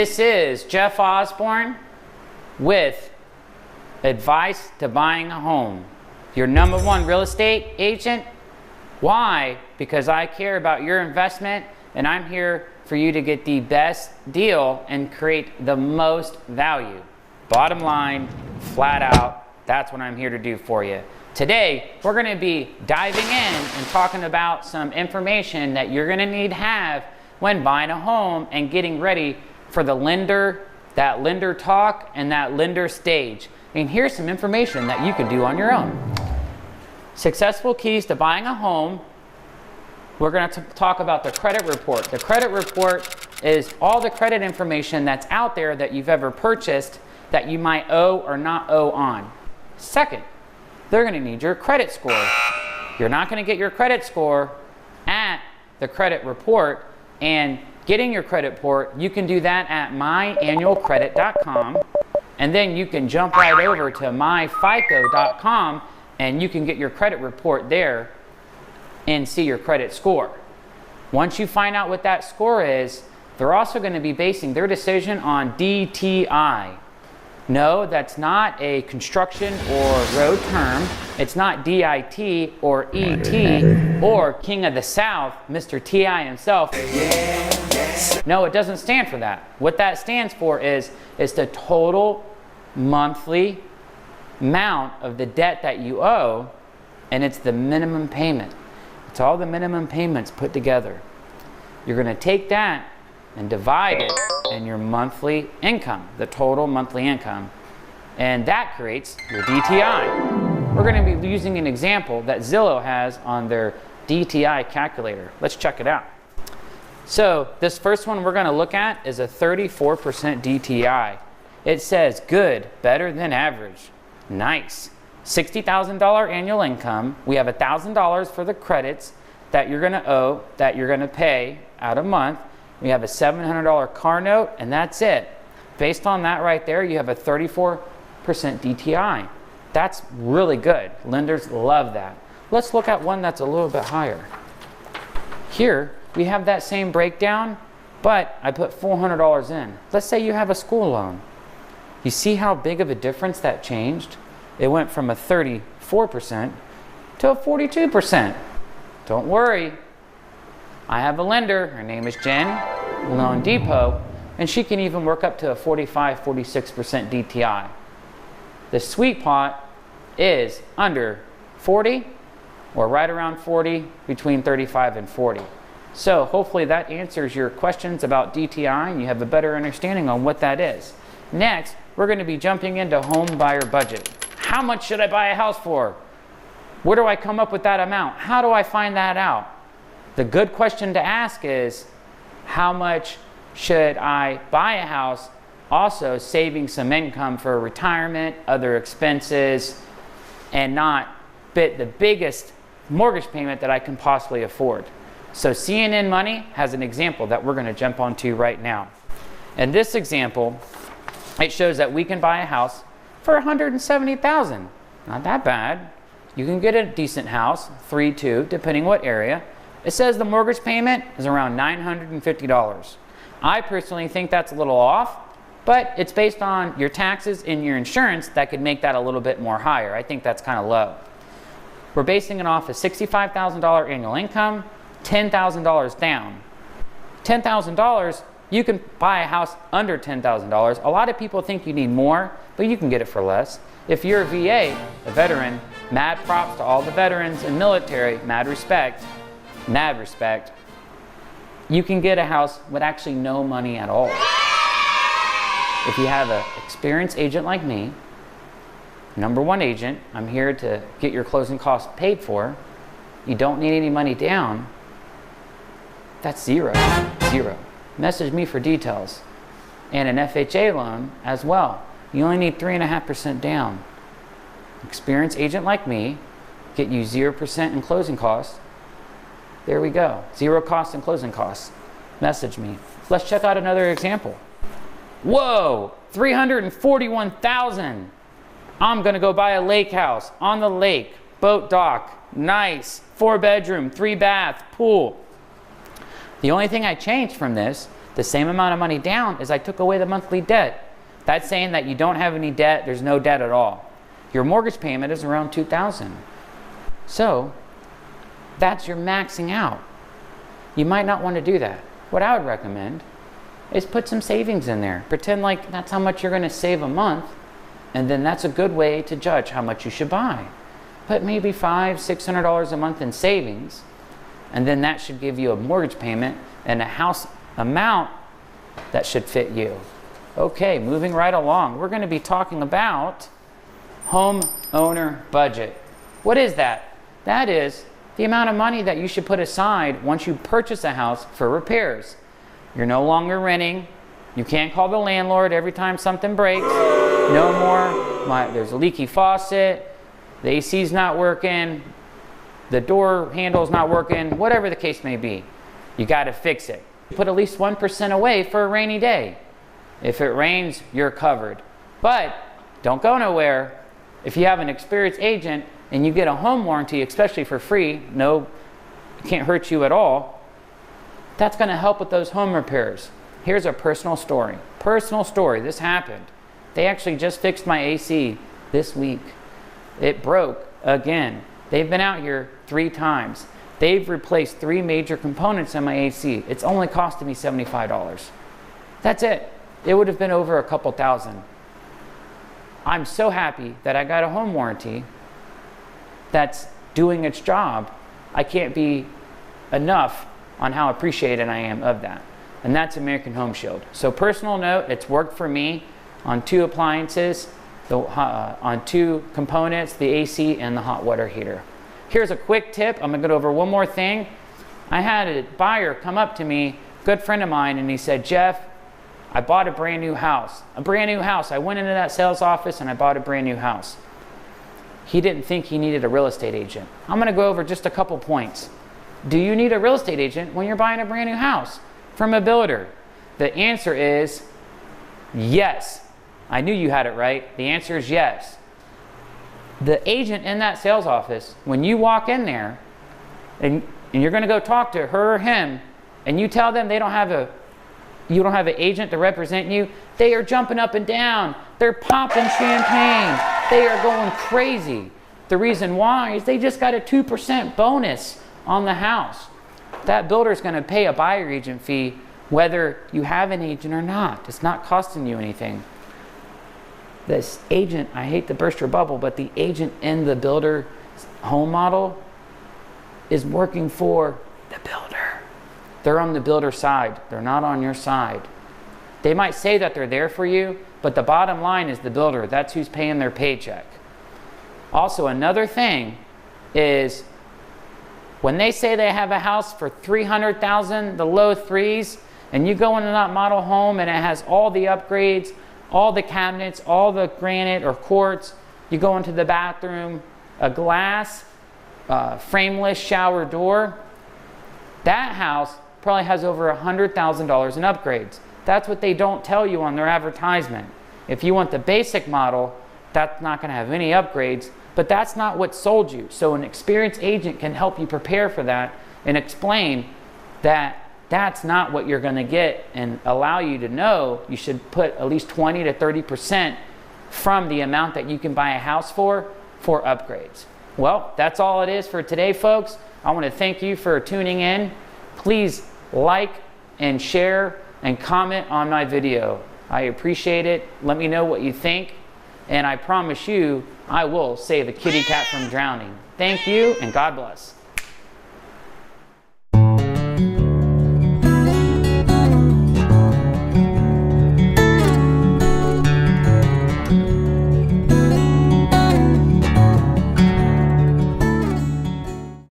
This is Jeff Osborne with advice to buying a home. Your #1 real estate agent. Why? Because I care about your investment and I'm here for you to get the best deal and create the most value. Bottom line, flat out, that's what I'm here to do for you. Today, we're gonna be diving in and talking about some information that you're gonna need to have when buying a home and getting ready for the lender, that lender talk and that lender stage. And here's some information that you can do on your own. Successful keys to buying a home. We're going to talk about the credit report. The credit report is all the credit information that's out there that you've ever purchased that you might owe or not owe on. Second, they're going to need your credit score. You're not going to get your credit score at the credit report, and getting your credit report, you can do that at myannualcredit.com, and then you can jump right over to myfico.com and you can get your credit report there and see your credit score. Once you find out what that score is, they're also going to be basing their decision on DTI. No, that's not a construction or road term. It's not DIT or ET or King of the South, Mr. T.I. himself. No, it doesn't stand for that. What that stands for is the total monthly amount of the debt that you owe, and it's the minimum payment. It's all the minimum payments put together. You're going to take that and divide it in your monthly income, the total monthly income, and that creates your DTI. We're going to be using an example that Zillow has on their DTI calculator. Let's check it out. So this first one we're going to look at is a 34% DTI. It says good, better than average. Nice. $60,000 annual income. We have $1,000 for the credits that you're going to owe, that you're going to pay out a month. We have a $700 car note, and that's it. Based on that right there, you have a 34% DTI. That's really good. Lenders love that. Let's look at one that's a little bit higher. Here, we have that same breakdown, but I put $400 in. Let's say you have a school loan. You see how big of a difference that changed? It went from a 34% to a 42%. Don't worry. I have a lender, her name is Jen, Loan Depot, and she can even work up to a 45, 46% DTI. The sweet spot is under 40 or right around 40, between 35 and 40. So hopefully that answers your questions about DTI and you have a better understanding on what that is. Next, we're going to be jumping into home buyer budget. How much should I buy a house for? Where do I come up with that amount? How do I find that out? The good question to ask is, how much should I buy a house, also saving some income for retirement, other expenses, and not fit the biggest mortgage payment that I can possibly afford? So CNN Money has an example that we're going to jump onto right now. In this example, it shows that we can buy a house for $170,000. Not that bad. You can get a decent house, 3-2, depending what area. It says the mortgage payment is around $950. I personally think that's a little off, but it's based on your taxes and your insurance that could make that a little bit more higher. I think that's kind of low. We're basing it off a $65,000 annual income, $10,000 down. $10,000, you can buy a house under $10,000. A lot of people think you need more, but you can get it for less. If you're a VA, a veteran, mad props to all the veterans and military, mad respect, you can get a house with actually no money at all. If you have an experienced agent like me, #1 agent, I'm here to get your closing costs paid for, you don't need any money down, that's zero. Message me for details. And an FHA loan as well. You only need 3.5% down. Experienced agent like me, get you 0% in closing costs. There we go. 0 cost in closing costs. Message me. Let's check out another example. Whoa, $341,000. I'm gonna go buy a lake house on the lake, boat dock, nice, 4-bedroom, 3-bath, pool. The only thing I changed from this the same amount of money down as I took away the monthly debt. That's saying that you don't have any debt, there's no debt at all. Your mortgage payment is around $2,000. So that's your maxing out. You might not want to do that. What I would recommend is put some savings in there. Pretend like that's how much you're going to save a month, and then that's a good way to judge how much you should buy. Put maybe $500, $600 a month in savings, and then that should give you a mortgage payment and a house amount that should fit you. Okay, moving right along. We're going to be talking about homeowner budget. What is that? That is the amount of money that you should put aside once you purchase a house for repairs. You're no longer renting. You can't call the landlord every time something breaks. No more, there's a leaky faucet, the AC's not working, the door handle's not working, whatever the case may be. You got to fix it. Put at least 1% away for a rainy day. If it rains, you're covered. But don't go nowhere. If you have an experienced agent and you get a home warranty, especially for free, no, it can't hurt you at all, that's going to help with those home repairs. Here's a personal story. Personal story. This happened. They actually just fixed my AC this week. It broke again. They've been out here 3 times. They've replaced 3 major components in my AC. It's only costed me $75. That's it. It would have been over a couple thousand. I'm so happy that I got a home warranty that's doing its job. I can't be enough on how appreciated I am of that. And that's American Home Shield. So personal note, it's worked for me on 2 appliances, on 2 components, the AC and the hot water heater. Here's a quick tip. I'm gonna go over one more thing. I had a buyer come up to me, good friend of mine, and he said, Jeff, I bought a brand new house. A brand new house. I went into that sales office and I bought a brand new house. He didn't think he needed a real estate agent. I'm gonna go over just a couple points. Do you need a real estate agent when you're buying a brand new house from a builder? The answer is yes. I knew you had it right. The answer is yes. The agent in that sales office, when you walk in there and you're going to go talk to her or him, and you tell them you don't have an agent to represent you, they are jumping up and down. They're popping champagne. They are going crazy. The reason why is they just got a 2% bonus on the house. That builder is going to pay a buyer agent fee whether you have an agent or not. It's not costing you anything. This agent, I hate to burst your bubble, but the agent in the builder home model is working for the builder. They're on the builder side. They're not on your side. They might say that they're there for you, but the bottom line is the builder. That's who's paying their paycheck. Also, another thing is when they say they have a house for $300,000, the low 3s, and you go into that model home and it has all the upgrades, all the cabinets, all the granite or quartz, you go into the bathroom, a glass, frameless shower door, that house probably has over $100,000 in upgrades. That's what they don't tell you on their advertisement. If you want the basic model, that's not going to have any upgrades, but that's not what sold you. So an experienced agent can help you prepare for that and explain that that's not what you're going to get and allow you to know you should put at least 20 to 30% from the amount that you can buy a house for upgrades. Well, that's all it is for today, folks. I want to thank you for tuning in. Please like and share and comment on my video. I appreciate it. Let me know what you think. And I promise you, I will save a kitty cat from drowning. Thank you, and God bless.